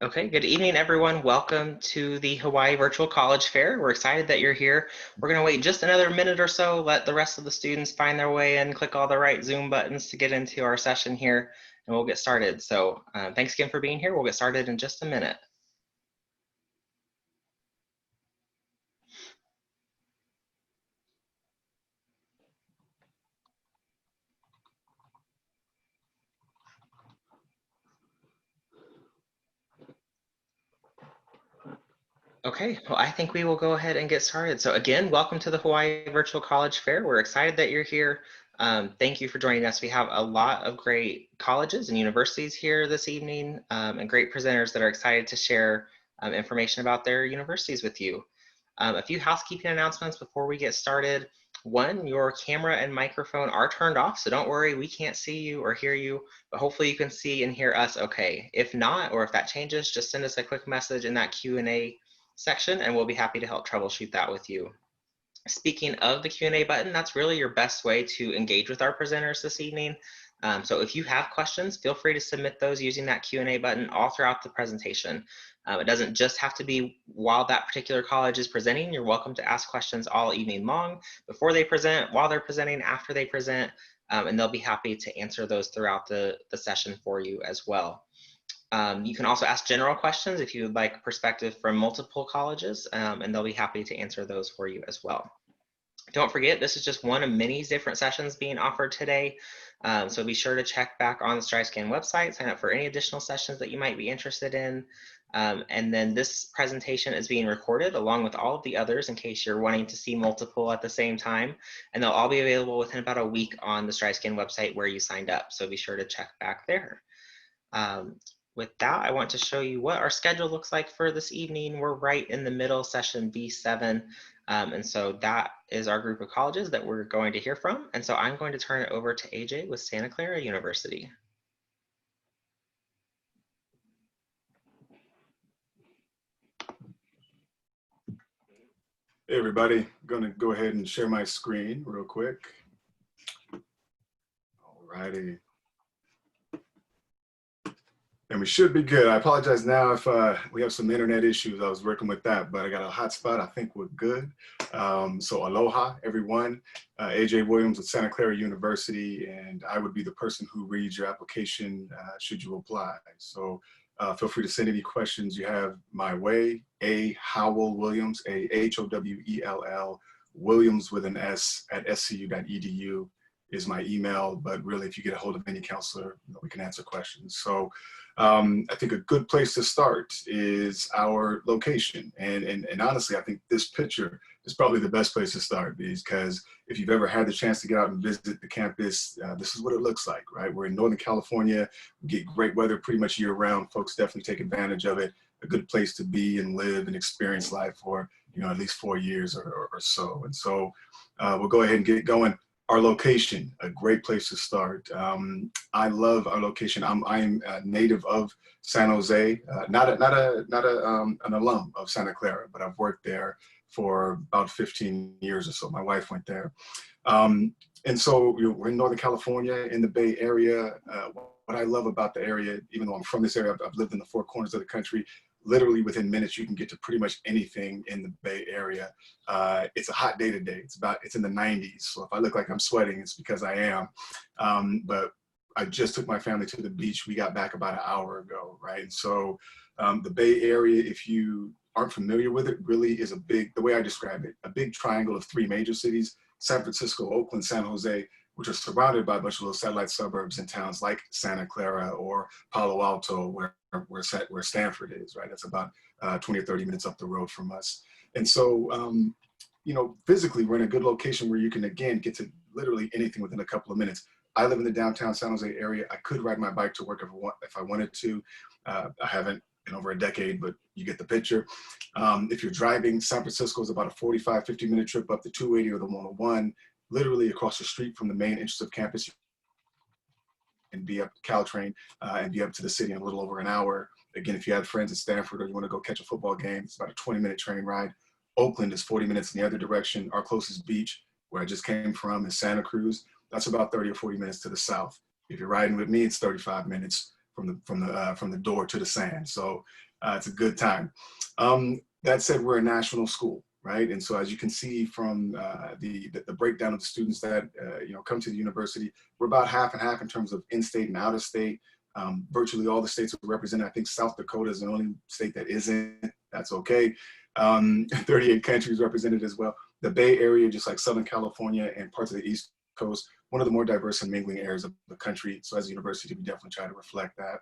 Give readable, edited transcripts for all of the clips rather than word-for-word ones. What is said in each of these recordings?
Okay, good evening, everyone. Welcome to the Hawaii Virtual College Fair. We're excited that you're here. We're going to wait just another minute or so, let the rest of the students find their way and click all the right Zoom buttons to get into our session here, and we'll get started. So thanks again for being here. We'll get started in just a minute. Okay, well, I think we will go ahead and get started. So again, welcome to the Hawaii Virtual College Fair. We're excited that you're here. Thank you for joining us. We have a lot of great colleges and universities here this evening and great presenters that are excited to share information about their universities with you. A few housekeeping announcements before we get started. One, your camera and microphone are turned off, so don't worry, we can't see you or hear you, but hopefully you can see and hear us okay. If not, or if that changes, just send us a quick message in that Q&A section and we'll be happy to help troubleshoot that with you. Speaking of the Q&A button, that's really your best way to engage with our presenters this evening. So if you have questions, feel free to submit those using that Q&A button all throughout the presentation. It doesn't just have to be while that particular college is presenting. You're welcome to ask questions all evening long, before they present, while they're presenting, after they present, and they'll be happy to answer those throughout the session for you as well. You can also ask general questions if you would like perspective from multiple colleges, and they'll be happy to answer those for you as well. Don't forget, this is just one of many different sessions being offered today. So be sure to check back on the StriScan website, sign up for any additional sessions that you might be interested in. And then this presentation is being recorded along with all of the others in case you're wanting to see multiple at the same time. And they'll all be available within about a week on the StriScan website where you signed up. So be sure to check back there. With that, I want to show you what our schedule looks like for this evening. We're right in the middle, session B7. And so that is our group of colleges that we're going to hear from. And so I'm going to turn it over to AJ with Santa Clara University. Hey everybody, I'm going to go ahead and share my screen real quick. All righty. And we should be good. I apologize now if we have some internet issues. I was working with that, but I got a hotspot. I think we're good. So aloha, everyone. AJ Williams with Santa Clara University, and I would be the person who reads your application should you apply. So feel free to send any questions you have my way. A Howell Williams, AHOWELL, Williams with an S at scu.edu is my email. But really, if you get a hold of any counselor, we can answer questions. So I think a good place to start is our location. And honestly, I think this picture is probably the best place to start, because if you've ever had the chance to get out and visit the campus, this is what it looks like, right? We're in Northern California. We get great weather pretty much year round. Folks definitely take advantage of it. A good place to be and live and experience life for, at least 4 years or so. And so we'll go ahead and get going. Our location, a great place to start. I love our location. I'm a native of San Jose, not an alum of Santa Clara, but I've worked there for about 15 years or so. My wife went there. And so we're in Northern California in the Bay Area. What I love about the area, even though I'm from this area, I've lived in the four corners of the country. Literally within minutes, you can get to pretty much anything in the Bay Area. It's a hot day today. It's in the 90s. So if I look like I'm sweating, it's because I am. But I just took my family to the beach. We got back about an hour ago, right? And so the Bay Area, if you aren't familiar with it, really is the way I describe it, a big triangle of 3 major cities: San Francisco, Oakland, San Jose, which are surrounded by a bunch of little satellite suburbs and towns like Santa Clara or Palo Alto, where Stanford is, right? That's about 20 or 30 minutes up the road from us. And so, physically, we're in a good location where you can, again, get to literally anything within a couple of minutes. I live in the downtown San Jose area. I could ride my bike to work if I wanted to. I haven't in over a decade, but you get the picture. If you're driving, San Francisco is about a 45, 50-minute trip up the 280 or the 101, literally across the street from the main entrance of campus, and be up Caltrain and be up to the city in a little over an hour. Again, if you have friends at Stanford or you want to go catch a football game, it's about a 20-minute train ride. Oakland is 40 minutes in the other direction. Our closest beach, where I just came from, is Santa Cruz. That's about 30 or 40 minutes to the south. If you're riding with me, it's 35 minutes from the door to the sand. So It's a good time. That said, we're a national school, right? And so as you can see from the breakdown of the students that come to the university, we're about half and half in terms of in-state and out-of-state. Virtually all the states are represented. I think South Dakota is the only state that isn't. That's okay. 38 countries represented as well. The Bay Area, just like Southern California and parts of the East Coast, one of the more diverse and mingling areas of the country. So as a university, we definitely try to reflect that.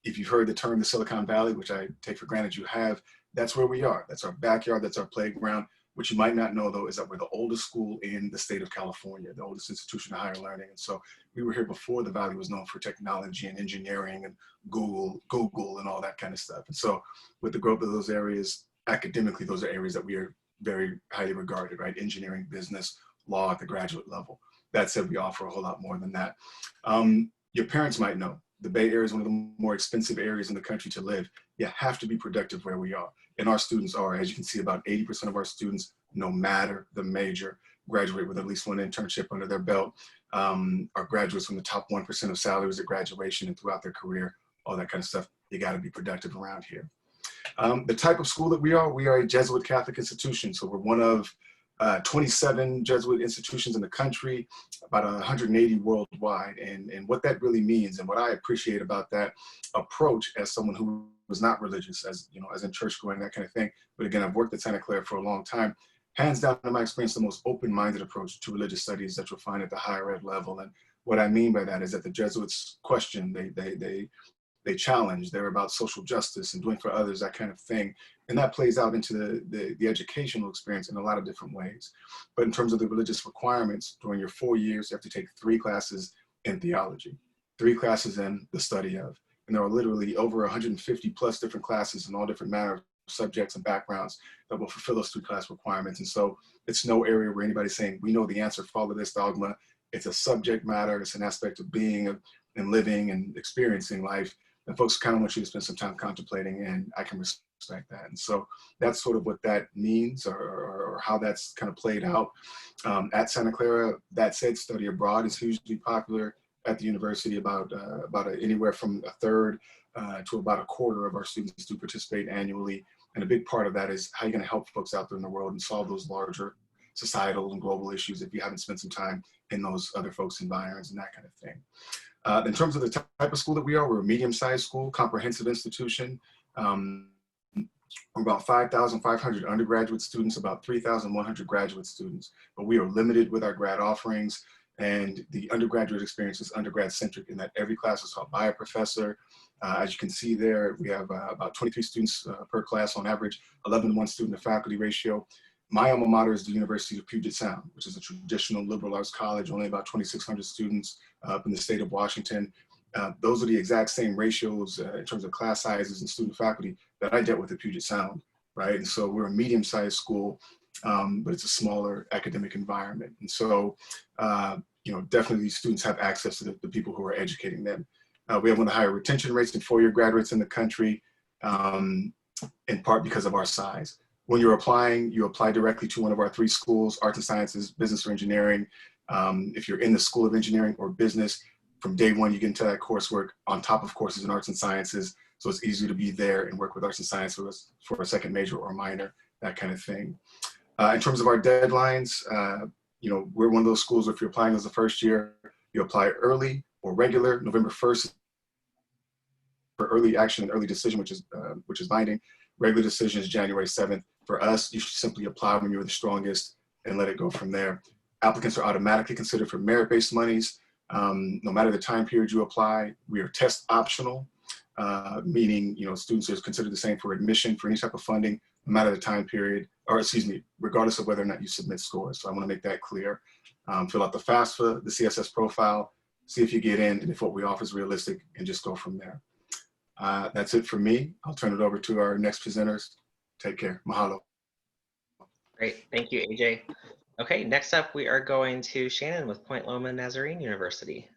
If you've heard the term the Silicon Valley, which I take for granted you have, that's where we are. That's our backyard, that's our playground. What you might not know though is that we're the oldest school in the state of California, the oldest institution of higher learning. And so we were here before the Valley was known for technology and engineering and Google and all that kind of stuff. And so with the growth of those areas, academically, those are areas that we are very highly regarded, right? Engineering, business, law at the graduate level. That said, we offer a whole lot more than that. Your parents might know the Bay Area is one of the more expensive areas in the country to live. You have to be productive where we are. And our students are, as you can see, about 80% of our students, no matter the major, graduate with at least one internship under their belt, are graduates from the top 1% of salaries at graduation and throughout their career, all that kind of stuff. You gotta be productive around here. The type of school that we are a Jesuit Catholic institution. So we're one of 27 Jesuit institutions in the country, about 180 worldwide. And what that really means, and what I appreciate about that approach as someone who was not religious, as you know, as in church going, that kind of thing. But again, I've worked at Santa Clara for a long time. Hands down, in my experience, the most open-minded approach to religious studies that you'll find at the higher ed level. And what I mean by that is that the Jesuits question, they challenge, they're about social justice and doing for others, that kind of thing. And that plays out into the educational experience in a lot of different ways. But in terms of the religious requirements, during your 4 years, you have to take 3 classes in theology, 3 classes in the study of. And there are literally over 150 plus different classes in all different manner of subjects and backgrounds that will fulfill those 3 class requirements. And so it's no area where anybody's saying, we know the answer, follow this dogma. It's a subject matter, it's an aspect of being and living and experiencing life. And folks kind of want you to spend some time contemplating, and I can respect that. And so that's sort of what that means, or how that's kind of played out at Santa Clara. That said, study abroad is hugely popular at the university. About anywhere from a third to about a quarter of our students do participate annually. And a big part of that is how you're going to help folks out there in the world and solve those larger societal and global issues if you haven't spent some time in those other folks' environs and that kind of thing. In terms of the type of school that we are, we're a medium-sized school, comprehensive institution. We're about 5,500 undergraduate students, about 3,100 graduate students, but we are limited with our grad offerings, and the undergraduate experience is undergrad-centric in that every class is taught by a professor. As you can see there, we have about 23 students per class on average, 11-to-1 student-to-faculty ratio. My alma mater is the University of Puget Sound, which is a traditional liberal arts college, only about 2,600 students up in the state of Washington. Those are the exact same ratios in terms of class sizes and student faculty that I dealt with at Puget Sound, right? And so we're a medium-sized school, but it's a smaller academic environment. And so, definitely students have access to the people who are educating them. We have one of the higher retention rates in four-year graduates in the country, in part because of our size. When you're applying, you apply directly to one of our 3 schools, arts and sciences, business or engineering. If you're in the School of Engineering or business, from day one, you get into that coursework on top of courses in arts and sciences. So it's easy to be there and work with arts and sciences for a second major or minor, that kind of thing. In terms of our deadlines, we're one of those schools where if you're applying as a first year, you apply early or regular. November 1st for early action and early decision, which is binding. Regular decision is January 7th. For us, you should simply apply when you're the strongest and let it go from there. Applicants are automatically considered for merit-based monies. No matter the time period you apply, we are test optional, meaning students are considered the same for admission for any type of funding, no matter the time period, or regardless of whether or not you submit scores. So I want to make that clear. Fill out the FAFSA, the CSS profile, see if you get in, and if what we offer is realistic, and just go from there. That's it for me. I'll turn it over to our next presenters. Take care. Mahalo. Great. Thank you, AJ. Okay, next up we are going to Shannon with Point Loma Nazarene University.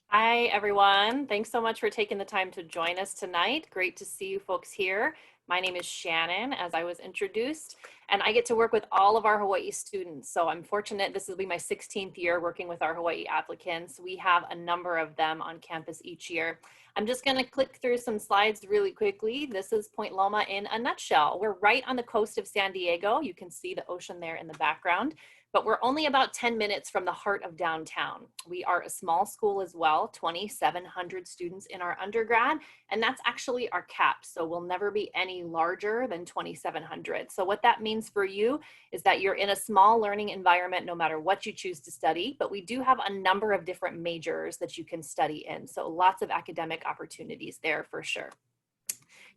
Hi, everyone. Thanks so much for taking the time to join us tonight. Great to see you folks here. My name is Shannon, as I was introduced, and I get to work with all of our Hawaii students. So I'm fortunate, this will be my 16th year working with our Hawaii applicants. We have a number of them on campus each year. I'm just going to click through some slides really quickly. This is Point Loma in a nutshell. We're right on the coast of San Diego. You can see the ocean there in the background, but we're only about 10 minutes from the heart of downtown. We are a small school as well, 2,700 students in our undergrad, and that's actually our cap. So we'll never be any larger than 2,700. So what that means for you is that you're in a small learning environment no matter what you choose to study, but we do have a number of different majors that you can study in. So lots of academic opportunities there for sure.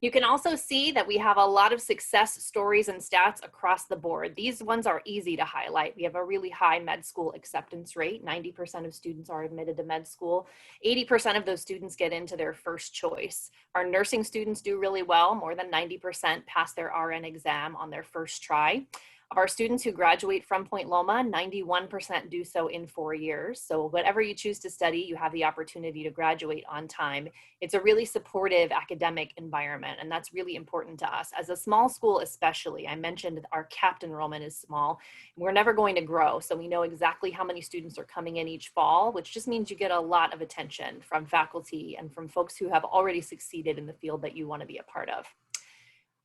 You can also see that we have a lot of success stories and stats across the board. These ones are easy to highlight. We have a really high med school acceptance rate. 90% of students are admitted to med school. 80% of those students get into their first choice. Our nursing students do really well. More than 90% pass their RN exam on their first try. Of our students who graduate from Point Loma, 91% do so in 4 years. So whatever you choose to study, you have the opportunity to graduate on time. It's a really supportive academic environment, and that's really important to us. As a small school especially, I mentioned our capped enrollment is small. We're never going to grow, so we know exactly how many students are coming in each fall, which just means you get a lot of attention from faculty and from folks who have already succeeded in the field that you want to be a part of.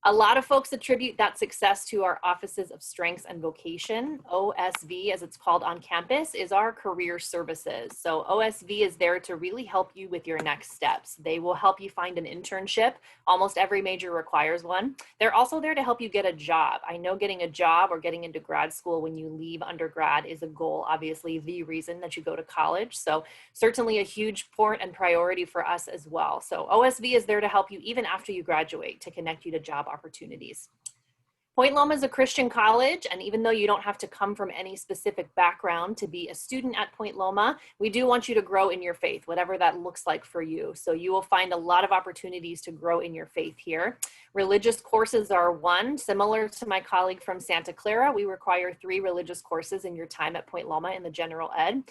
A lot of folks attribute that success to our Offices of Strengths and Vocation. OSV, as it's called on campus, is our career services. So OSV is there to really help you with your next steps. They will help you find an internship. Almost every major requires one. They're also there to help you get a job. I know getting a job or getting into grad school when you leave undergrad is a goal, obviously the reason that you go to college. So certainly a huge point and priority for us as well. So OSV is there to help you even after you graduate, to connect you to job opportunities. Point Loma is a Christian college, and even though you don't have to come from any specific background to be a student at Point Loma, we do want you to grow in your faith, whatever that looks like for you. So you will find a lot of opportunities to grow in your faith here. Religious courses are one. Similar to my colleague from Santa Clara, we require 3 religious courses in your time at Point Loma in the general ed.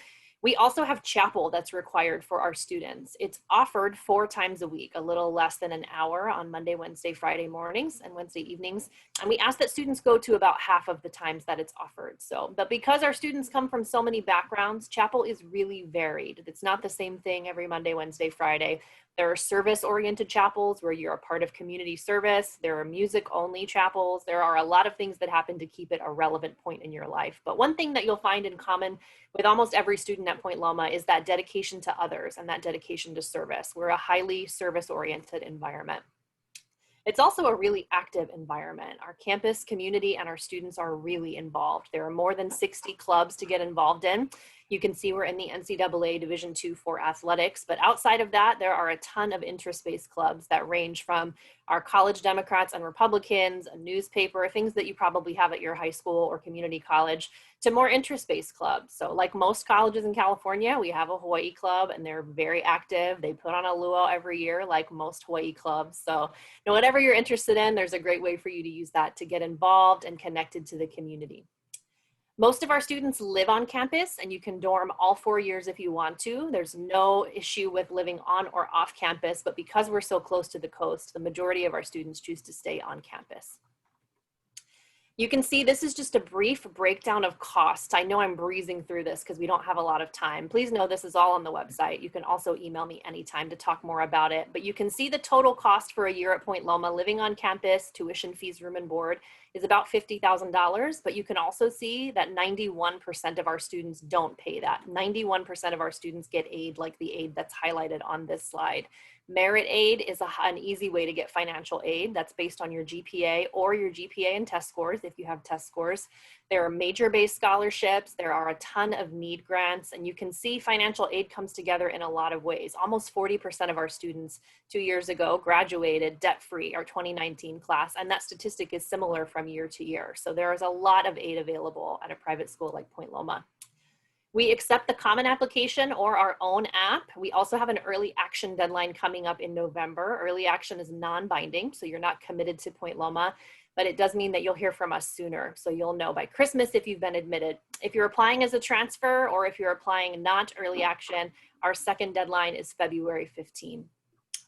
We also have chapel that's required for our students. It's offered 4 times a week, a little less than an hour on Monday, Wednesday, Friday mornings and Wednesday evenings. And we ask that students go to about half of the times that it's offered. But because our students come from so many backgrounds, chapel is really varied. It's not the same thing every Monday, Wednesday, Friday. There are service-oriented chapels where you're a part of community service. There are music-only chapels. There are a lot of things that happen to keep it a relevant point in your life. But one thing that you'll find in common with almost every student at Point Loma is that dedication to others and that dedication to service. We're a highly service-oriented environment. It's also a really active environment. Our campus community and our students are really involved. There are more than 60 clubs to get involved in. You can see we're in the NCAA Division II for athletics, but outside of that, there are a ton of interest-based clubs that range from our college Democrats and Republicans, a newspaper, things that you probably have at your high school or community college, to more interest-based clubs. So like most colleges in California, we have a Hawaii club and they're very active. They put on a luau every year like most Hawaii clubs. So whatever you're interested in, there's a great way for you to use that to get involved and connected to the community. Most of our students live on campus, and you can dorm all 4 years if you want to. There's no issue with living on or off campus, but because we're so close to the coast, the majority of our students choose to stay on campus. You can see this is just a brief breakdown of costs. I know I'm breezing through this because we don't have a lot of time. Please know this is all on the website. You can also email me anytime to talk more about it. But you can see the total cost for a year at Point Loma, living on campus, tuition fees, room and board, is about $50,000. But you can also see that 91% of our students don't pay that. 91% of our students get aid like the aid that's highlighted on this slide. Merit aid is an easy way to get financial aid. That's based on your GPA or your GPA and test scores if you have test scores. There are major-based scholarships. There are a ton of need grants, and you can see financial aid comes together in a lot of ways. Almost 40% of our students 2 years ago graduated debt-free, our 2019 class, and that statistic is similar from year to year. So there is a lot of aid available at a private school like Point Loma. We accept the common application or our own app. We also have an early action deadline coming up in November. Early action is non-binding, so you're not committed to Point Loma, but it does mean that you'll hear from us sooner. So you'll know by Christmas if you've been admitted. If you're applying as a transfer or if you're applying not early action, our second deadline is February 15.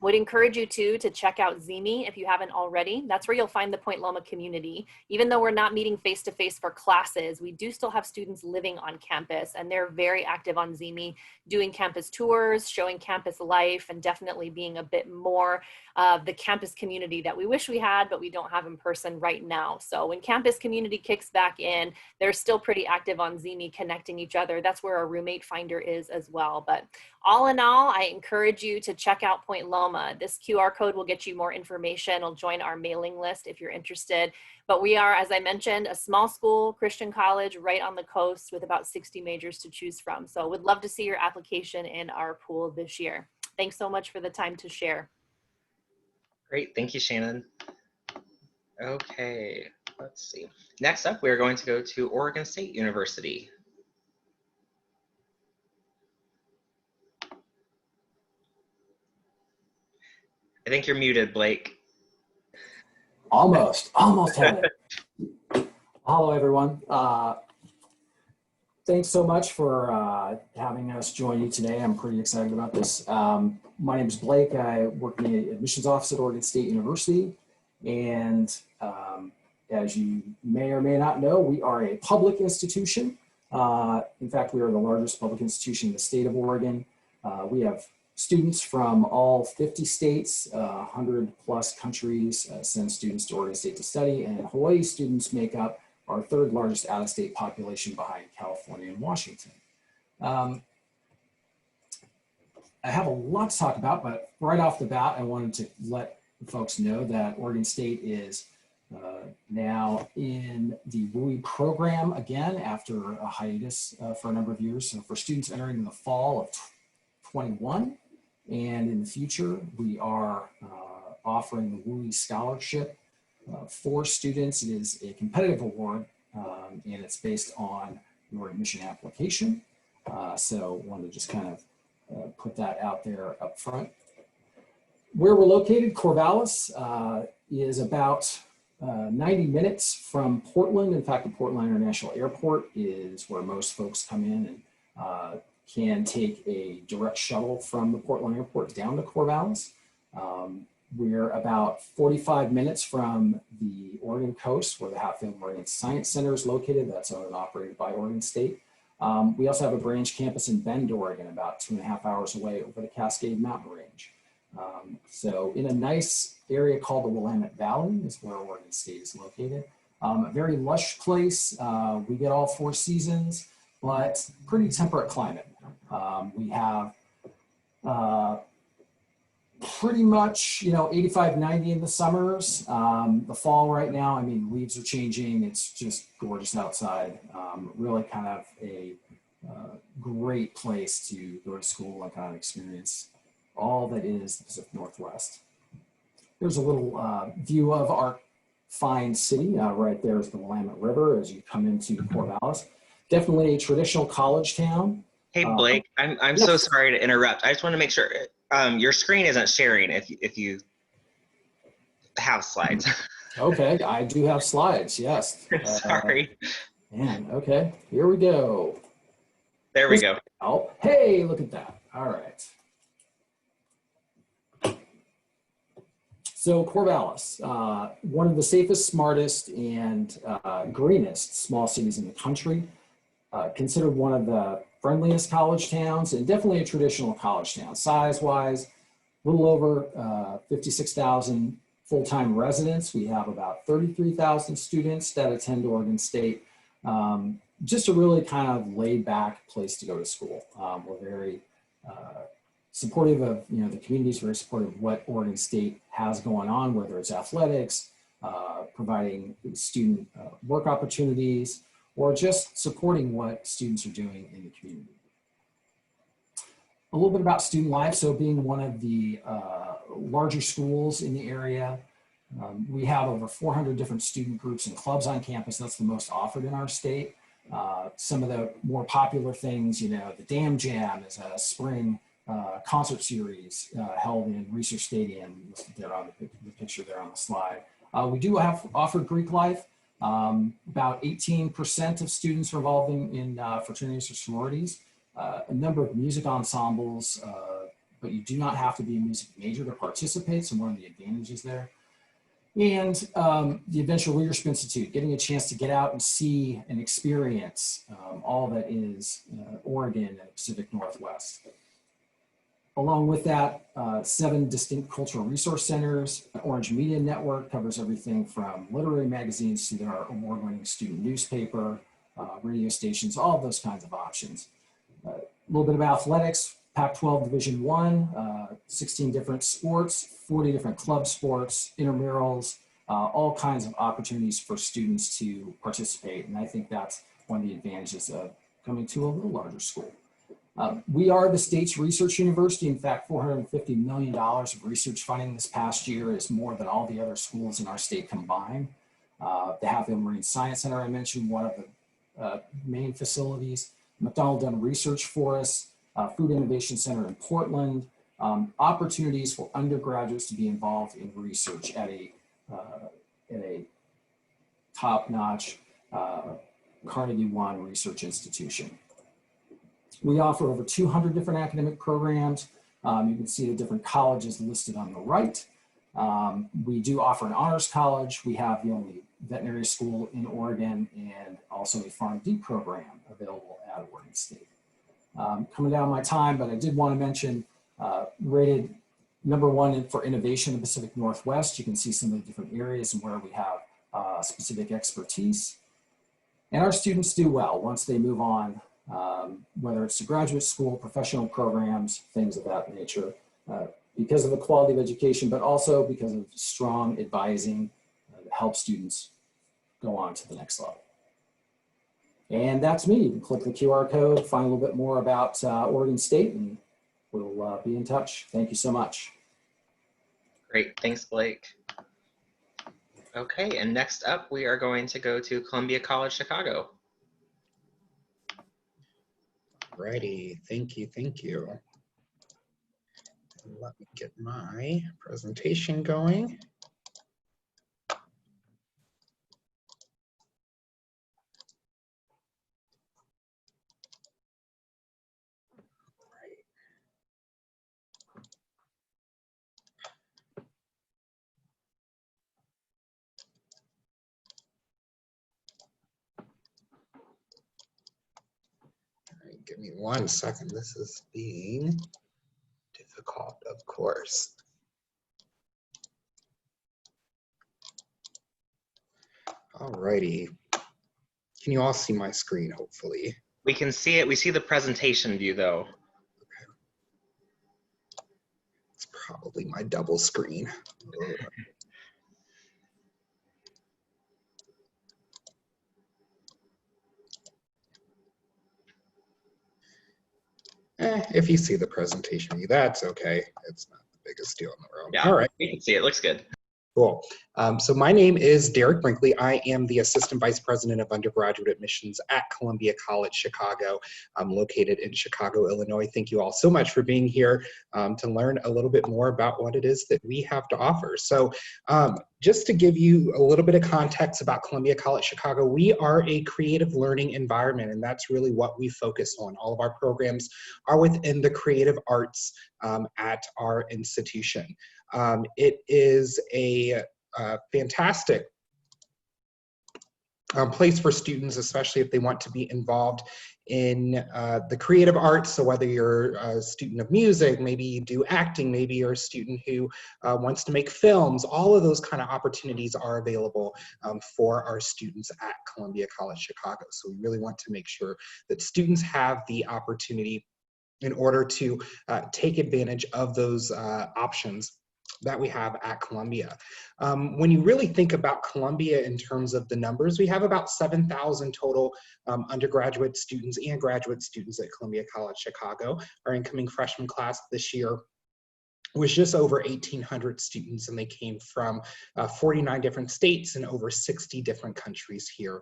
Would encourage you to check out Zimi if you haven't already. That's where you'll find the Point Loma community. Even though we're not meeting face-to-face for classes, we do still have students living on campus, and they're very active on Zimi, doing campus tours, showing campus life, and definitely being a bit more of the campus community that we wish we had, but we don't have in person right now. So when campus community kicks back in, they're still pretty active on Zimi, connecting each other. That's where our roommate finder is as well. But all in all, I encourage you to check out Point Loma. This QR code will get you more information. It'll join our mailing list if you're interested. But we are, as I mentioned, a small school, Christian college right on the coast with about 60 majors to choose from. So would love to see your application in our pool this year. Thanks so much for the time to share. Great, thank you, Shannon. Okay, let's see. Next up, we're going to go to Oregon State University. I think you're muted, Blake. Almost had it. Hello, everyone. Thanks so much for having us join you today. I'm pretty excited about this. My name is Blake. I work in the admissions office at Oregon State University. And as you may or may not know, we are a public institution. In fact, we are the largest public institution in the state of Oregon. We have students from all 50 states, 100 plus countries send students to Oregon State to study, and Hawaii students make up our third largest out-of-state population behind California and Washington. I have a lot to talk about, but right off the bat, I wanted to let folks know that Oregon State is now in the WUI program again after a hiatus for a number of years. So for students entering in the fall of 21, and in the future, we are offering the WUI Scholarship for students. It is a competitive award, and it's based on your admission application. So wanted to just kind of put that out there up front. Where we're located, Corvallis is about 90 minutes from Portland. In fact, the Portland International Airport is where most folks come in and can take a direct shuttle from the Portland Airport down to Corvallis. We're about 45 minutes from the Oregon coast where the Hatfield Marine Science Center is located. That's owned and operated by Oregon State. We also have a branch campus in Bend, Oregon, about 2.5 hours away over the Cascade Mountain Range. So in a nice area called the Willamette Valley is where Oregon State is located. A very lush place. We get all 4 seasons, but pretty temperate climate. We have pretty much, 85, 90 in the summers. The fall right now, I mean, leaves are changing. It's just gorgeous outside. Really kind of a great place to go to school and kind of experience all that is the Pacific Northwest. Here's a little view of our fine city. Right there is the Willamette River as you come into Corvallis. Definitely a traditional college town. Hey, Blake, I'm yes. so sorry to interrupt. I just want to make sure your screen isn't sharing if you have slides. Okay, I do have slides, yes. Sorry. Man, okay, here we go. There we go. Oh, hey, look at that. All right. So Corvallis, one of the safest, smartest, and greenest small cities in the country. Considered one of the friendliest college towns and definitely a traditional college town. Size-wise, a little over 56,000 full-time residents. We have about 33,000 students that attend Oregon State. Just a really kind of laid-back place to go to school. We're very supportive of, the community is very supportive of what Oregon State has going on, whether it's athletics, providing student work opportunities, or just supporting what students are doing in the community. A little bit about student life. So being one of the larger schools in the area, we have over 400 different student groups and clubs on campus. That's the most offered in our state. Some of the more popular things, the Dam Jam is a spring concert series held in Research Stadium, listed there on the picture there on the slide. We do offer Greek life. About 18% of students are involved in fraternities or sororities. A number of music ensembles, but you do not have to be a music major to participate, so one of the advantages there. And the Adventure Leadership Institute, getting a chance to get out and see and experience all that is Oregon and the Pacific Northwest. Along with that, 7 distinct cultural resource centers. Orange Media Network covers everything from literary magazines to their award-winning student newspaper, radio stations, all of those kinds of options. A little bit about athletics, Pac-12 Division I, 16 different sports, 40 different club sports, intramurals, all kinds of opportunities for students to participate. And I think that's one of the advantages of coming to a little larger school. We are the state's research university. In fact, $450 million of research funding this past year is more than all the other schools in our state combined. They have the Marine Science Center, I mentioned, one of the main facilities. McDonald done research for us, Food Innovation Center in Portland, opportunities for undergraduates to be involved in research at a top-notch Carnegie One research institution. We offer over 200 different academic programs. You can see the different colleges listed on the right. We do offer an honors college. We have the only veterinary school in Oregon and also a PharmD program available at Oregon State. Coming down my time, but I did want to mention rated #1 for innovation in the Pacific Northwest. You can see some of the different areas and where we have specific expertise. And our students do well once they move on, whether it's to graduate school, professional programs, things of that nature, because of the quality of education, but also because of strong advising that helps students go on to the next level. And that's me. You can click the QR code, find a little bit more about Oregon State, and we'll be in touch. Thank you so much. Great, thanks, Blake. Okay, and next up, we are going to go to Columbia College, Chicago. Righty, thank you, thank you. Let me get my presentation going. Give me 1 second. This is being difficult, of course. Alrighty. Can you all see my screen, hopefully? We can see it. We see the presentation view, though. Okay. It's probably my double screen. If you see the presentation view, that's okay. It's not the biggest deal in the world. Yeah, all right. We can see it. Looks good. Cool. So my name is Derek Brinkley. I am the Assistant Vice President of Undergraduate Admissions at Columbia College, Chicago. I'm located in Chicago, Illinois. Thank you all so much for being here to learn a little bit more about what it is that we have to offer. So just to give you a little bit of context about Columbia College, Chicago, we are a creative learning environment, and that's really what we focus on. All of our programs are within the creative arts at our institution. It is a fantastic place for students, especially if they want to be involved in the creative arts. So whether you're a student of music, maybe you do acting, maybe you're a student who wants to make films, all of those kind of opportunities are available for our students at Columbia College, Chicago. So we really want to make sure that students have the opportunity in order to take advantage of those options that we have at Columbia. When you really think about Columbia in terms of the numbers, we have about 7,000 total undergraduate students and graduate students at Columbia College Chicago. Our incoming freshman class this year was just over 1,800 students, and they came from 49 different states and over 60 different countries here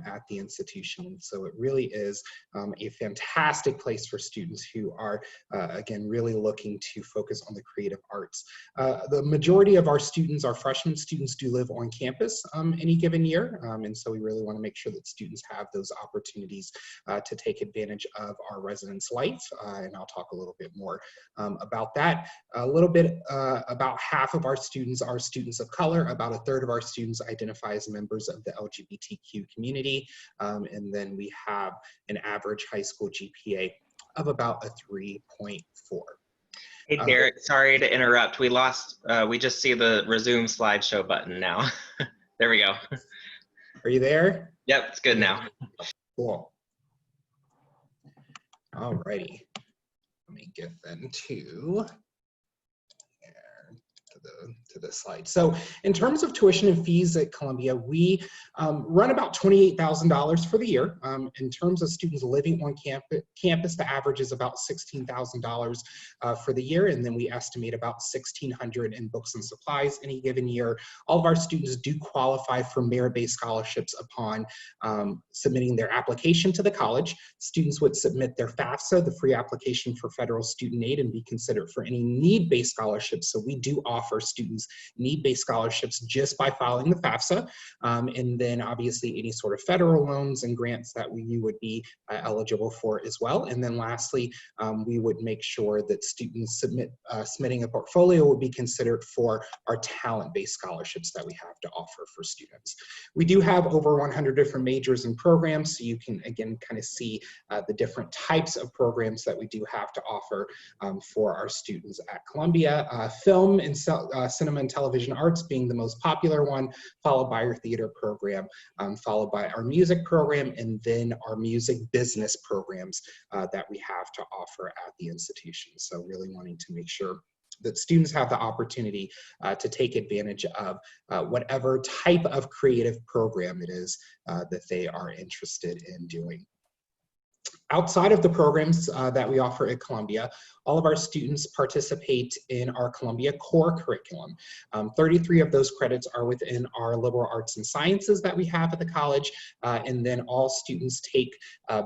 at the institution. And so it really is a fantastic place for students who are, again, really looking to focus on the creative arts. The majority of our students, our freshman students, do live on campus any given year, and so we really want to make sure that students have those opportunities to take advantage of our residence life, and I'll talk a little bit more about that. A little bit about half of our students are students of color. About a third of our students identify as members of the LGBTQ community. And then we have an average high school GPA of about a 3.4. Hey, Derek, sorry to interrupt. We just see the resume slideshow button now. There we go. Are you there? Yep, it's good now. Cool. All righty. Let me get then to the slide. So in terms of tuition and fees at Columbia, we run about $28,000 for the year. In terms of students living on campus, the average is about $16,000 for the year, and then we estimate about $1,600 in books and supplies any given year. All of our students do qualify for merit-based scholarships upon submitting their application to the college. Students would submit their FAFSA, the free application for federal student aid, and be considered for any need-based scholarships. So we do offer students need-based scholarships just by filing the FAFSA, and then obviously any sort of federal loans and grants that you would be eligible for as well. And then lastly, we would make sure that students submitting a portfolio would be considered for our talent-based scholarships that we have to offer for students. We do have over 100 different majors and programs, so you can again kind of see the different types of programs that we do have to offer for our students at Columbia. Film and cinema and television arts being the most popular one, followed by our theater program, followed by our music program, and then our music business programs that we have to offer at the institution. So really wanting to make sure that students have the opportunity to take advantage of whatever type of creative program it is that they are interested in doing. Outside of the programs that we offer at Columbia, all of our students participate in our Columbia core curriculum. 33 of those credits are within our liberal arts and sciences that we have at the college, and then all students take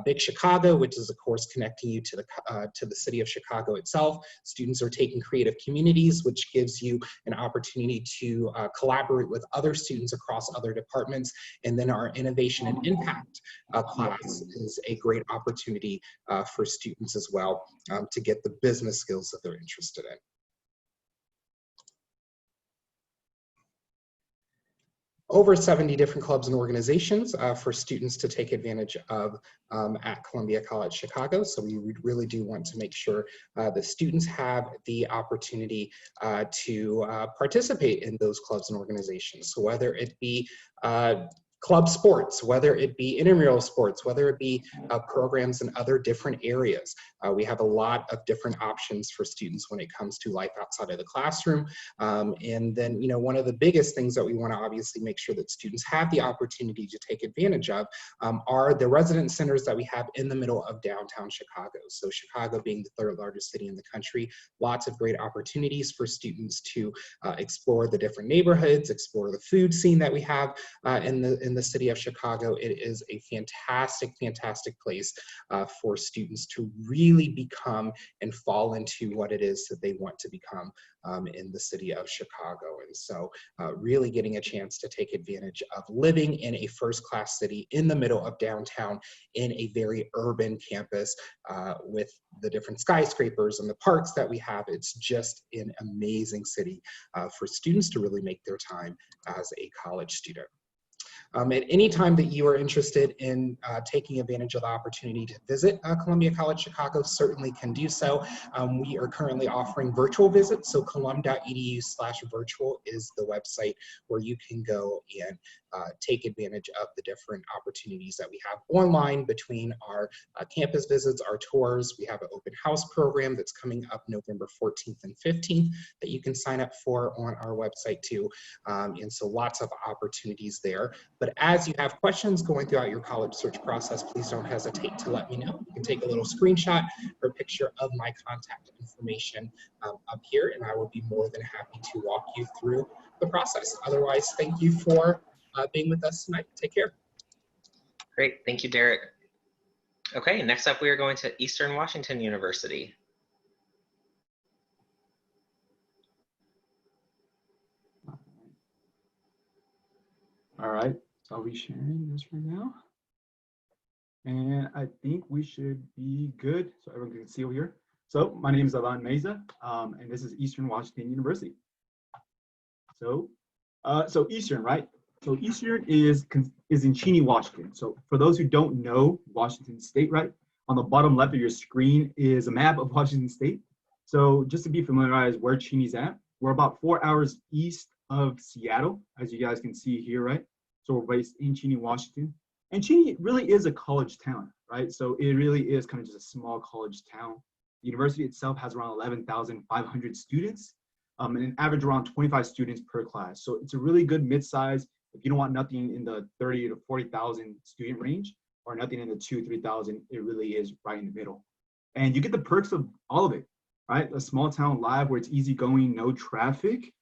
Big Chicago, which is a course connecting you to the city of Chicago itself. Students are taking creative communities, which gives you an opportunity to collaborate with other students across other departments, and then our innovation and impact class is a great opportunity for students as well to get the business skills that they're interested in. Over 70 different clubs and organizations for students to take advantage of at Columbia College Chicago. So we really do want to make sure that students have the opportunity to participate in those clubs and organizations. So whether it be club sports, whether it be intramural sports, whether it be programs in other different areas. We have a lot of different options for students when it comes to life outside of the classroom. And then, you know, one of the biggest things that we want to obviously make sure that students have the opportunity to take advantage of are the residence centers that we have in the middle of downtown Chicago. So Chicago being the third largest city in the country, lots of great opportunities for students to explore the different neighborhoods, explore the food scene that we have in the city of Chicago. It is a fantastic, fantastic place for students to really become and fall into what it is that they want to become in the city of Chicago. And so really getting a chance to take advantage of living in a first-class city in the middle of downtown in a very urban campus with the different skyscrapers and the parks that we have. It's just an amazing city for students to really make their time as a college student. At any time that you are interested in taking advantage of the opportunity to visit Columbia College Chicago, certainly can do so. We are currently offering virtual visits, so colum.edu/virtual is the website where you can go and take advantage of the different opportunities that we have online between our campus visits, our tours. We have an open house program that's coming up November 14th and 15th that you can sign up for on our website too. And so lots of opportunities there. But But as you have questions going throughout your college search process, please don't hesitate to let me know. You can take a little screenshot or a picture of my contact information up here, and I will be more than happy to walk you through the process. Otherwise, thank you for being with us tonight. Take care. Great, thank you, Derek. Okay, next up we are going to Eastern Washington University. All right, so I'll be sharing this right now. And I think we should be good, so everyone can see over here. So my name is Alan Meza, and this is Eastern Washington University. So Eastern, right? So Eastern is in Cheney, Washington. So for those who don't know Washington State, right? On the bottom left of your screen is a map of Washington State. So just to be familiarized where Cheney's at, we're about 4 hours east of Seattle, as you guys can see here, right? So we're based in Cheney, Washington. And Cheney really is a college town, right? So it really is kind of just a small college town. The university itself has around 11,500 students, and an average around 25 students per class. So it's a really good mid-size. If you don't want nothing in the 30 to 40,000 student range, or nothing in the 2,000-3,000, it really is right in the middle. And you get the perks of all of it, right? A small town life where it's easygoing, no traffic.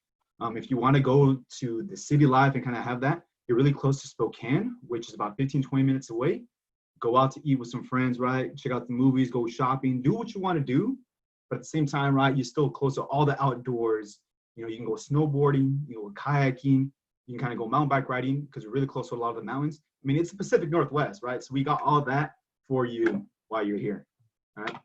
If you want to go to the city life and kind of have that, you're really close to Spokane, which is about 15-20 minutes away. Go out to eat with some friends, right? Check out the movies, go shopping, do what you want to do. But at the same time, right, you're still close to all the outdoors. You know, you can go snowboarding, you know, kayaking, you can kind of go mountain bike riding because we're really close to a lot of the mountains. I mean, it's the Pacific Northwest, right? So we got all that for you while you're here, all right?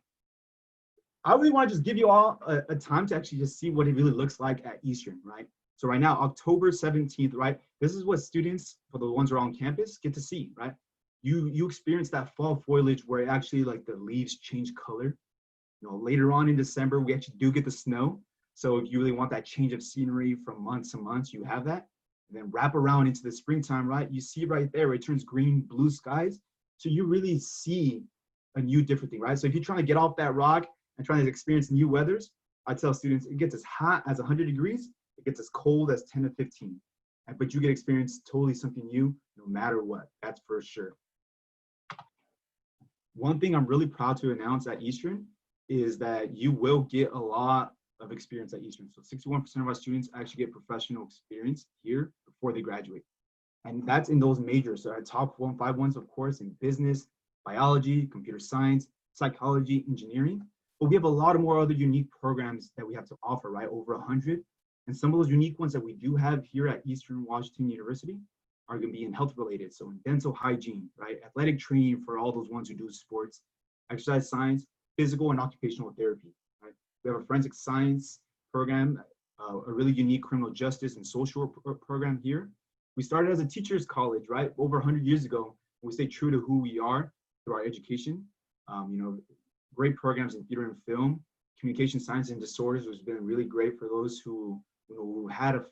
I really want to just give you all a time to actually just see what it really looks like at Eastern, right? So right now, October 17th, right? This is what students, for the ones who are on campus, get to see, right? You experience that fall foliage where it actually like the leaves change color. You know, later on in December, we actually do get the snow. So if you really want that change of scenery from months to months, you have that. And then wrap around into the springtime, right? You see right there, it turns green, blue skies. So you really see a new different thing, right? So if you're trying to get off that rock and trying to experience new weathers, I tell students it gets as hot as 100 degrees, it gets as cold as 10 to 15. But you get experience totally something new no matter what, that's for sure. One thing I'm really proud to announce at Eastern is that you will get a lot of experience at Eastern. So 61% of our students actually get professional experience here before they graduate. And that's in those majors. So our top 5 ones, of course, in business, biology, computer science, psychology, engineering. But we have a lot of more other unique programs that we have to offer, right? Over 100. And some of those unique ones that we do have here at Eastern Washington University are going to be in health related. So in dental hygiene, right? Athletic training for all those ones who do sports, exercise science, physical and occupational therapy, right? We have a forensic science program, a really unique criminal justice and social program here. We started as a teacher's college, right? Over 100 years ago. We stay true to who we are through our education. You know, great programs in theater and film. Communication science and disorders has been really great for those who, you know, who had a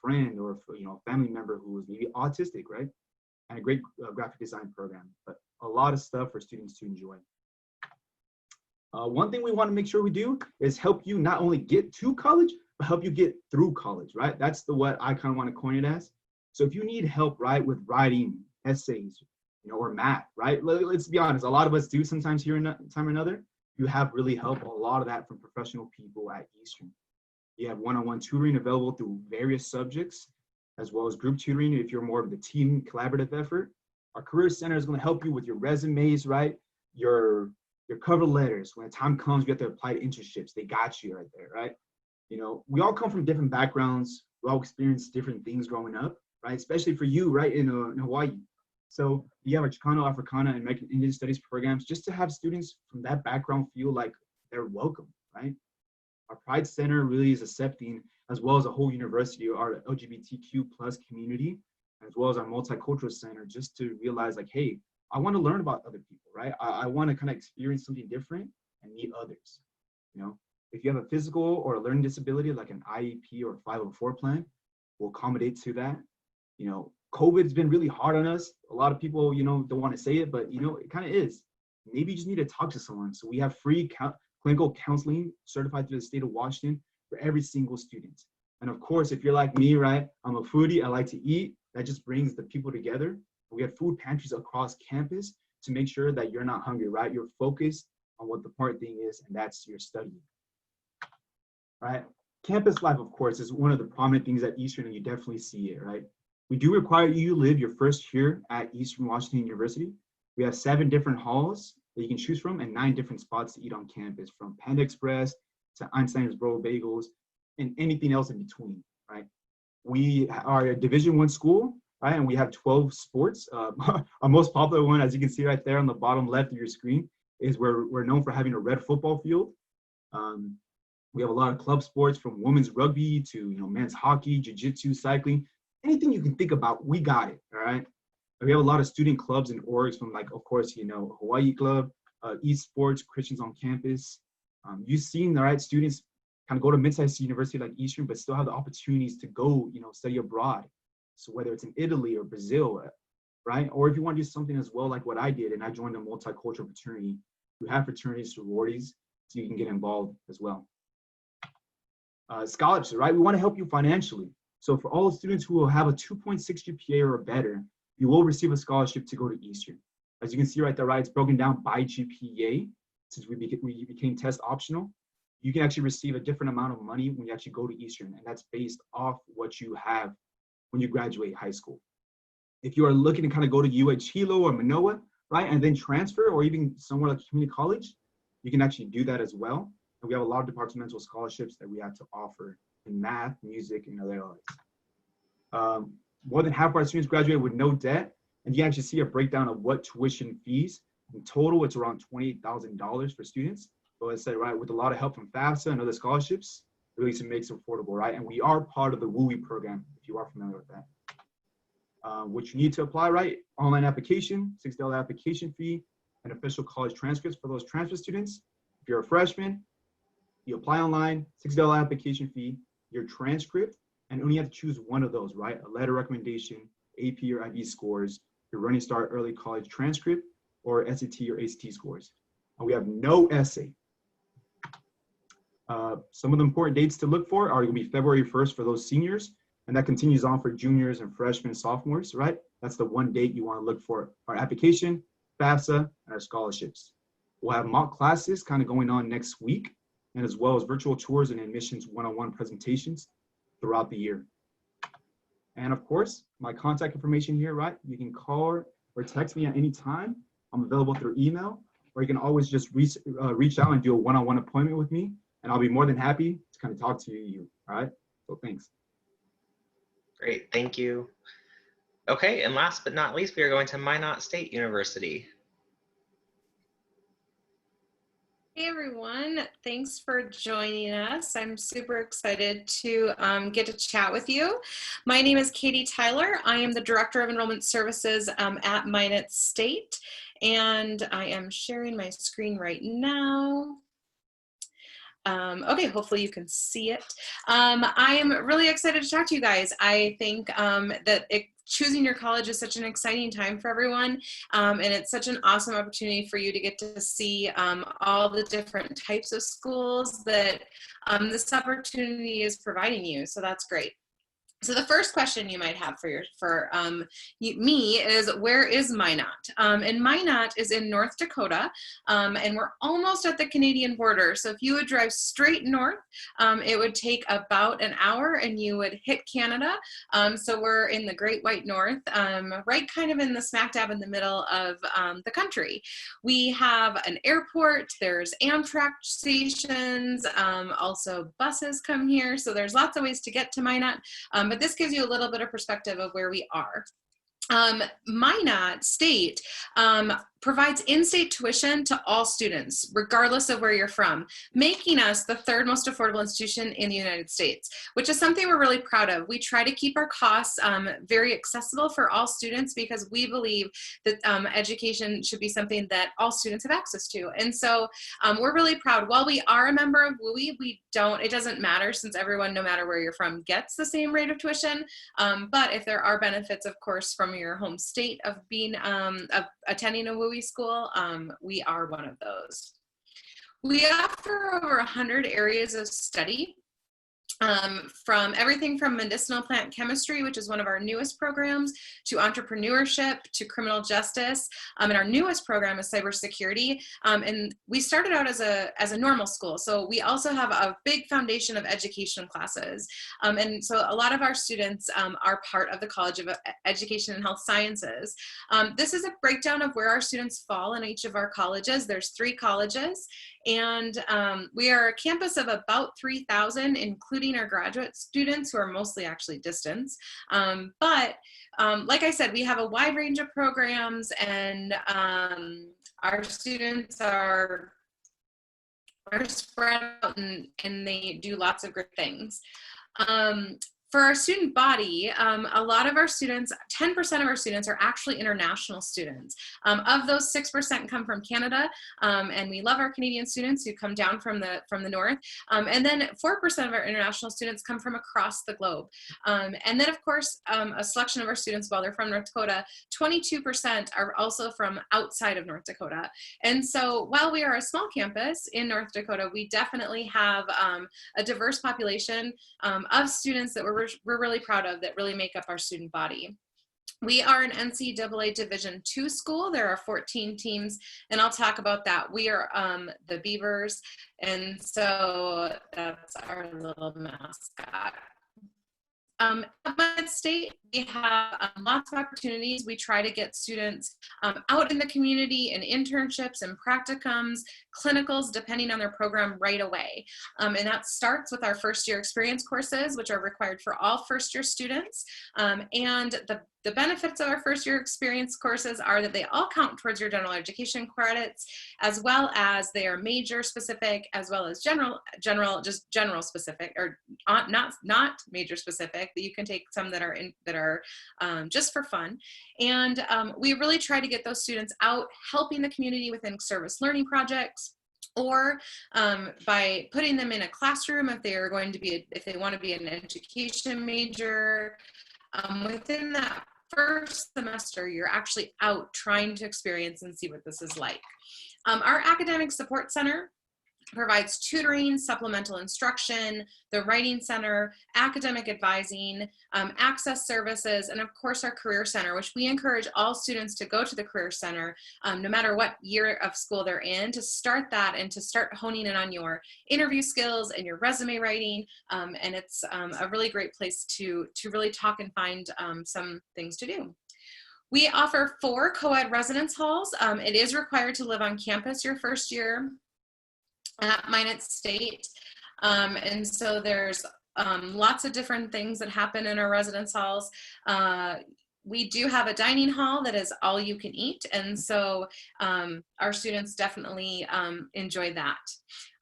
friend or, you know, a family member who was maybe autistic, right? And a great graphic design program, but a lot of stuff for students to enjoy. One thing we want to make sure we do is help you not only get to college, but help you get through college, right? That's what I kind of want to coin it as. So if you need help, right, with writing, essays, you know, or math, right? Let's be honest, a lot of us do sometimes here in time or another. You have really helped a lot of that from professional people at Eastern. You have one-on-one tutoring available through various subjects, as well as group tutoring if you're more of the team collaborative effort. Our Career Center is going to help you with your resumes, right? Your cover letters. When the time comes, you have to apply to internships. They got you right there, right? You know, we all come from different backgrounds. We all experience different things growing up, right? Especially for you, right, in Hawaii. So you have our Chicano, Africana, and American Indian Studies programs just to have students from that background feel like they're welcome, right? Our Pride Center really is accepting, as well as a whole university, our LGBTQ plus community, as well as our Multicultural Center, just to realize like, hey, I want to learn about other people, right? I want to kind of experience something different and meet others, you know? If you have a physical or a learning disability, like an IEP or 504 plan, we'll accommodate to that. You know, COVID's been really hard on us. A lot of people, you know, don't want to say it, but, you know, it kind of is. Maybe you just need to talk to someone. So we have free clinical counseling certified through the state of Washington for every single student. And of course, if you're like me, right, I'm a foodie, I like to eat. that just brings the people together. We have food pantries across campus to make sure that you're not hungry, right? You're focused on what the important thing is, and that's your study, right? Campus life, of course, is one of the prominent things at Eastern, and you definitely see it, right? We do require you to live your first year at Eastern Washington University. We have 7 different halls that you can choose from and 9 different spots to eat on campus, from Panda Express to Einstein's Bro Bagels and anything else in between, right? We are a Division I school, right? And we have 12 sports. Our most popular one, as you can see right there on the bottom left of your screen, is where we're known for having a red football field. We have a lot of club sports, from women's rugby to men's hockey, jiu-jitsu, cycling, anything you can think about, we got it, all right? We have a lot of student clubs and orgs from, like, of course, Hawaii Club, East Sports, Christians on Campus. You've seen, right, students kind of go to mid-sized university like Eastern, but still have the opportunities to go, study abroad. So whether it's in Italy or Brazil, right? Or if you want to do something as well, like what I did, and I joined a multicultural fraternity, we have fraternities, sororities, so you can get involved as well. Scholarships, right? We want to help you financially. So for all students who will have a 2.6 GPA or better, you will receive a scholarship to go to Eastern. As you can see right there, right, it's broken down by GPA. Since we became test optional, you can actually receive a different amount of money when you actually go to Eastern, and that's based off what you have when you graduate high school. If you are looking to kind of go to UH Hilo or Minot, right, and then transfer, or even somewhere like community college, you can actually do that as well. And we have a lot of departmental scholarships that we have to offer in math, music, and other areas. More than half of our students graduate with no debt, and you actually see a breakdown of what tuition fees. In total, it's around $28,000 for students. But as I said, right, with a lot of help from FAFSA and other scholarships, it really makes it affordable, right? And we are part of the WUI program, if you are familiar with that. What you need to apply, right? Online application, $6 application fee, and official college transcripts for those transfer students. If you're a freshman, you apply online, $6 application fee, your transcript, and only have to choose one of those, right? A letter recommendation, AP or IB scores, your Running Start early college transcript, or SAT or ACT scores. And we have no essay. Some of the important dates to look for are going to be February 1st for those seniors, and that continues on for juniors and freshmen, sophomores, right? That's the one date you want to look for: our application, FAFSA, and our scholarships. We'll have mock classes kind of going on next week, and as well as virtual tours and admissions one-on-one presentations throughout the year. And of course, my contact information here, right? You can call or text me at any time. I'm available through email, or you can always just reach out and do a one-on-one appointment with me, and I'll be more than happy to kind of talk to you, all right? So thanks. Great, thank you. Okay, and last but not least, we are going to Minot State University. Hey everyone, thanks for joining us. I'm super excited to get to chat with you. My name is Katie Tyler. I am the Director of Enrollment Services at Minot State, and I am sharing my screen right now. Okay, hopefully you can see it. I am really excited to talk to you guys. I think that choosing your college is such an exciting time for everyone, and it's such an awesome opportunity for you to get to see all the different types of schools that this opportunity is providing you, so that's great. So the first question you might have for me is, where is Minot? And Minot is in North Dakota, and we're almost at the Canadian border. So if you would drive straight north, it would take about an hour and you would hit Canada. So we're in the Great White North, right kind of in the smack dab in the middle of the country. We have an airport, there's Amtrak stations, also buses come here. So there's lots of ways to get to Minot. But this gives you a little bit of perspective of where we are. Minot State provides in-state tuition to all students, regardless of where you're from, making us the third most affordable institution in the United States, which is something we're really proud of. We try to keep our costs very accessible for all students because we believe that education should be something that all students have access to. And so we're really proud. While we are a member of WUI, it doesn't matter, since everyone, no matter where you're from, gets the same rate of tuition. But if there are benefits, of course, from your home state of being of attending a WUI school, we are one of those. We offer over 100 areas of study. from everything from medicinal plant chemistry, which is one of our newest programs, to entrepreneurship, to criminal justice. And our newest program is cybersecurity. And we started out as a normal school. So we also have a big foundation of education classes. And so a lot of our students are part of the College of Education and Health Sciences. This is a breakdown of where our students fall in each of our colleges. There's 3 colleges. And we are a campus of about 3,000, including our graduate students who are mostly actually distance. But like I said, we have a wide range of programs, and our students are spread out and they do lots of great things. For our student body, a lot of our students, 10% of our students are actually international students. Of those, 6% come from Canada, and we love our Canadian students who come down from the north. And then 4% of our international students come from across the globe. And then, of course, a selection of our students, while they're from North Dakota, 22% are also from outside of North Dakota. And so while we are a small campus in North Dakota, we definitely have a diverse population of students that we're really proud of, that really make up our student body. We are an NCAA Division II school. There are 14 teams, and I'll talk about that. We are the Beavers, and so that's our little mascot. At Minot State, we have lots of opportunities. We try to get students out in the community in internships and practicums, clinicals, depending on their program right away. And that starts with our first-year experience courses, which are required for all first-year students. And the benefits of our first-year experience courses are that they all count towards your general education credits, as well as they are major specific, as well as general specific, or not major specific. That you can take some that are just for fun. And we really try to get those students out helping the community within service learning projects, or by putting them in a classroom if they want to be an education major. Within that first semester, you're actually out trying to experience and see what this is like. Our Academic Support Center provides tutoring, supplemental instruction, the Writing Center, academic advising, access services, and of course our Career Center, which we encourage all students to go to the Career Center, no matter what year of school they're in, to start that and to start honing in on your interview skills and your resume writing. And it's a really great place to really talk and find some things to do. We offer 4 co-ed residence halls. It is required to live on campus your first year at Minot State. And so there's lots of different things that happen in our residence halls. We do have a dining hall that is all you can eat. And so our students definitely enjoy that.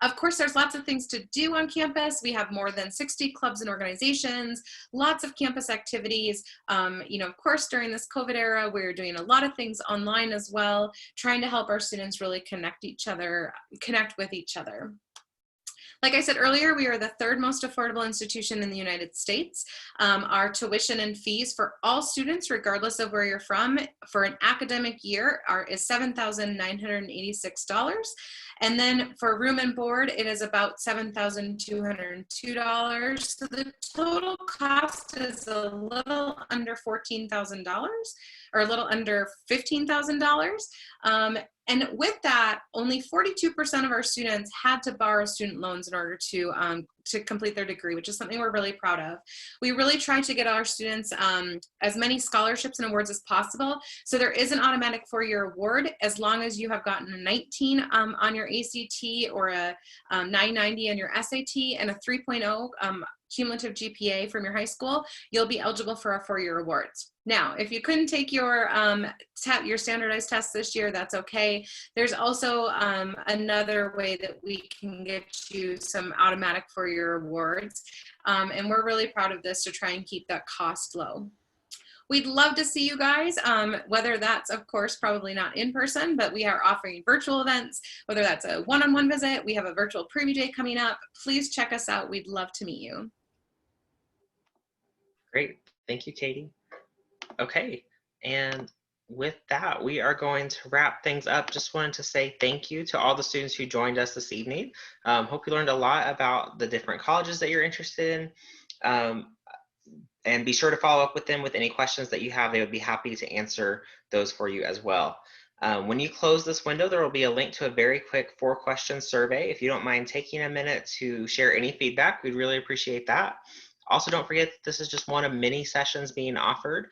Of course, there's lots of things to do on campus. We have more than 60 clubs and organizations, lots of campus activities. Of course, during this COVID era, we're doing a lot of things online as well, trying to help our students really connect with each other. Like I said earlier, we are the 3rd most affordable institution in the United States. Our tuition and fees for all students, regardless of where you're from, for an academic year is $7,986. And then for room and board, it is about $7,202. So the total cost is a little under $14,000, or a little under $15,000. And with that, only 42% of our students had to borrow student loans in order to complete their degree, which is something we're really proud of. We really try to get our students as many scholarships and awards as possible. So there is an automatic 4-year award as long as you have gotten a 19 on your ACT, or a 990 on your SAT, and a 3.0 cumulative GPA from your high school. You'll be eligible for our 4-year awards. Now, if you couldn't take your standardized tests this year, that's okay. There's also another way that we can get you some automatic 4-year awards. And we're really proud of this to try and keep that cost low. We'd love to see you guys, whether that's, of course, probably not in person, but we are offering virtual events, whether that's a one-on-one visit. We have a virtual preview day coming up. Please check us out. We'd love to meet you. Great. Thank you, Katie. Okay. And with that, we are going to wrap things up. Just wanted to say thank you to all the students who joined us this evening. Hope you learned a lot about the different colleges that you're interested in. And be sure to follow up with them with any questions that you have. They would be happy to answer those for you as well. When you close this window, there will be a link to a very quick 4-question survey. If you don't mind taking a minute to share any feedback, we'd really appreciate that. Also, don't forget that this is just one of many sessions being offered.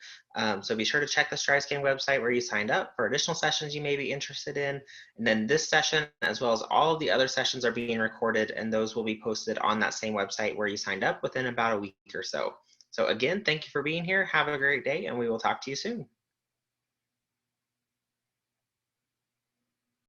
So be sure to check the StrideScan website where you signed up for additional sessions you may be interested in. And then this session, as well as all of the other sessions, are being recorded, and those will be posted on that same website where you signed up within about a week or so. So again, thank you for being here. Have a great day, and we will talk to you soon.